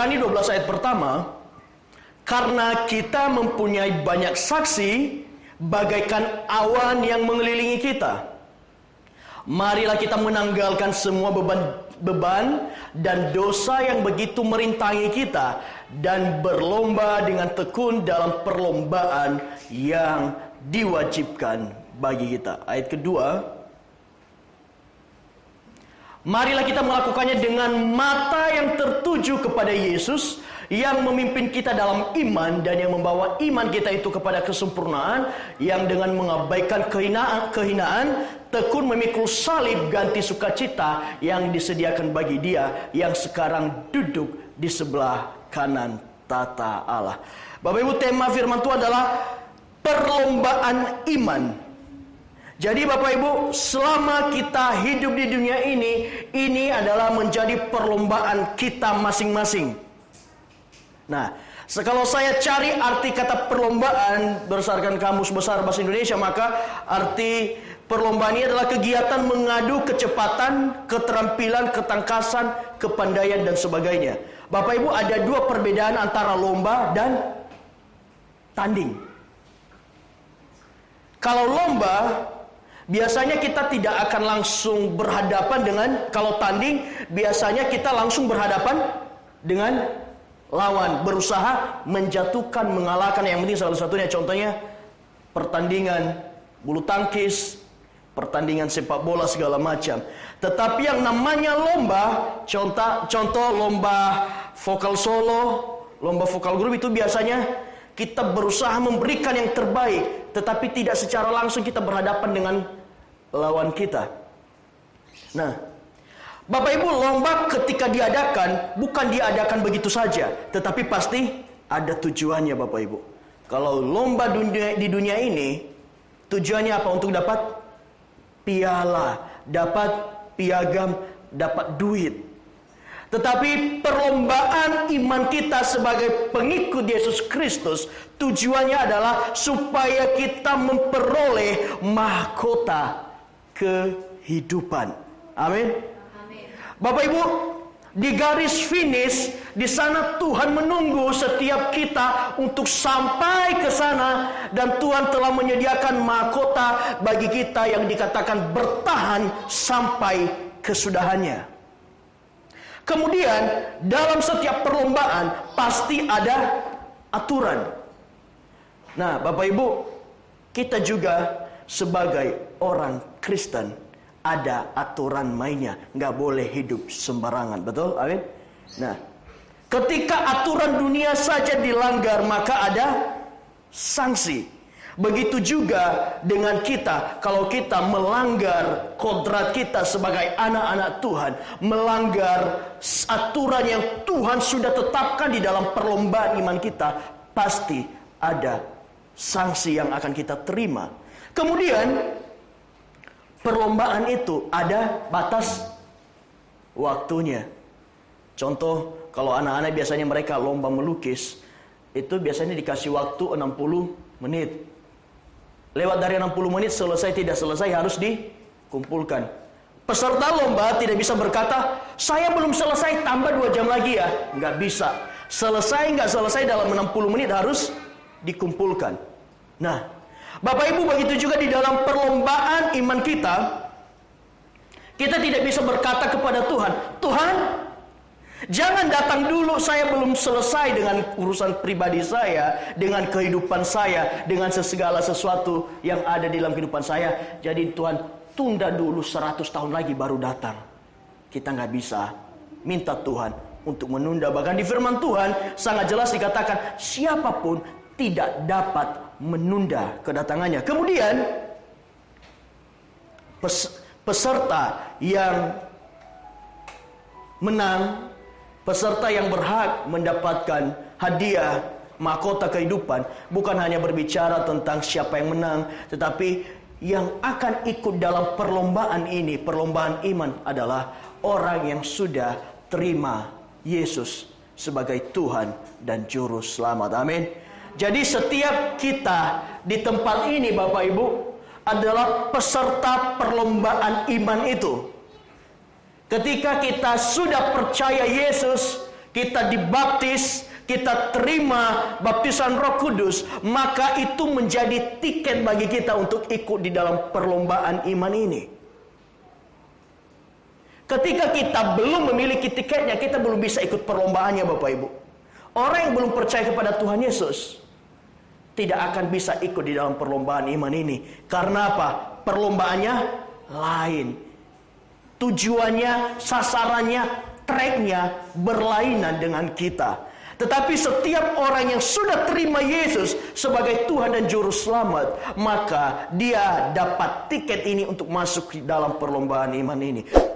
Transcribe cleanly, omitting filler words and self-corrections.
Ibrani 12 ayat pertama, karena kita mempunyai banyak saksi bagaikan awan yang mengelilingi kita, marilah kita menanggalkan semua beban dan dosa yang begitu merintangi kita, dan berlomba dengan tekun dalam perlombaan yang diwajibkan bagi kita. Ayat kedua, marilah kita melakukannya dengan mata yang tertuju kepada Yesus, yang memimpin kita dalam iman dan yang membawa iman kita itu kepada kesempurnaan, yang dengan mengabaikan kehinaan tekun memikul salib ganti sukacita yang disediakan bagi Dia yang sekarang duduk di sebelah kanan tata Allah. Bapak Ibu, tema firman Tuhan adalah perlombaan iman. Jadi Bapak Ibu, selama kita hidup di dunia ini adalah menjadi perlombaan kita masing-masing. Nah, kalau saya cari arti kata perlombaan berdasarkan Kamus Besar Bahasa Indonesia, maka arti perlombaan ini adalah kegiatan mengadu kecepatan, keterampilan, ketangkasan, kepandaian, dan sebagainya. Bapak Ibu, ada dua perbedaan antara lomba dan tanding. Kalau lomba, biasanya kita tidak akan langsung berhadapan dengan, kalau tanding, biasanya kita langsung berhadapan dengan lawan, berusaha menjatuhkan, mengalahkan. Yang penting salah satunya contohnya pertandingan bulu tangkis, pertandingan sepak bola, segala macam. Tetapi yang namanya lomba, contoh lomba vokal solo, lomba vokal grup, itu biasanya kita berusaha memberikan yang terbaik, tetapi tidak secara langsung kita berhadapan dengan lawan kita. Nah, Bapak Ibu, lomba ketika diadakan, bukan diadakan begitu saja, tetapi pasti ada tujuannya Bapak Ibu. Kalau lomba di dunia ini, tujuannya apa? Untuk dapat piala, dapat piagam, dapat duit. Tetapi perlombaan iman kita sebagai pengikut Yesus Kristus, tujuannya adalah supaya kita memperoleh mahkota kehidupan. Amin. Bapak Ibu, di garis finish, di sana Tuhan menunggu setiap kita untuk sampai ke sana, dan Tuhan telah menyediakan mahkota bagi kita yang dikatakan bertahan sampai kesudahannya. Kemudian dalam setiap perlombaan pasti ada aturan. Nah, Bapak Ibu, kita juga sebagai orang Kristen ada aturan mainnya, nggak boleh hidup sembarangan, betul? Amin. Nah, ketika aturan dunia saja dilanggar, maka ada sanksi. Begitu juga dengan kita, kalau kita melanggar kodrat kita sebagai anak-anak Tuhan, melanggar aturan yang Tuhan sudah tetapkan di dalam perlombaan iman kita, pasti ada sanksi yang akan kita terima. Kemudian perlombaan itu ada batas waktunya. Contoh, kalau anak-anak biasanya mereka lomba melukis, itu biasanya dikasih waktu 60 menit. Lewat dari 60 menit, selesai tidak selesai harus dikumpulkan. Peserta lomba tidak bisa berkata, saya belum selesai, tambah 2 jam lagi ya. Nggak bisa. Selesai nggak selesai dalam 60 menit harus dikumpulkan. Nah, Bapak Ibu, begitu juga di dalam perlombaan iman kita, kita tidak bisa berkata kepada Tuhan, Tuhan, jangan datang dulu, saya belum selesai dengan urusan pribadi saya, dengan kehidupan saya, dengan segala sesuatu yang ada di dalam kehidupan saya. Jadi Tuhan, tunda dulu 100 tahun lagi baru datang. Kita nggak bisa minta Tuhan untuk menunda. Bahkan di firman Tuhan sangat jelas dikatakan, siapapun tidak dapat menunda kedatangannya. Kemudian peserta yang menang, peserta yang berhak mendapatkan hadiah mahkota kehidupan, bukan hanya berbicara tentang siapa yang menang, tetapi yang akan ikut dalam perlombaan ini, perlombaan iman, adalah orang yang sudah terima Yesus sebagai Tuhan dan Juru Selamat. Amin. Jadi setiap kita di tempat ini, Bapak Ibu, adalah peserta perlombaan iman itu. Ketika kita sudah percaya Yesus, kita dibaptis, kita terima baptisan Roh Kudus, maka itu menjadi tiket bagi kita untuk ikut di dalam perlombaan iman ini. Ketika kita belum memiliki tiketnya, kita belum bisa ikut perlombaannya, Bapak Ibu. Orang yang belum percaya kepada Tuhan Yesus tidak akan bisa ikut di dalam perlombaan iman ini. Karena apa? Perlombaannya lain. Tujuannya, sasarannya, tracknya berlainan dengan kita. Tetapi setiap orang yang sudah terima Yesus sebagai Tuhan dan Juru Selamat, maka dia dapat tiket ini untuk masuk di dalam perlombaan iman ini.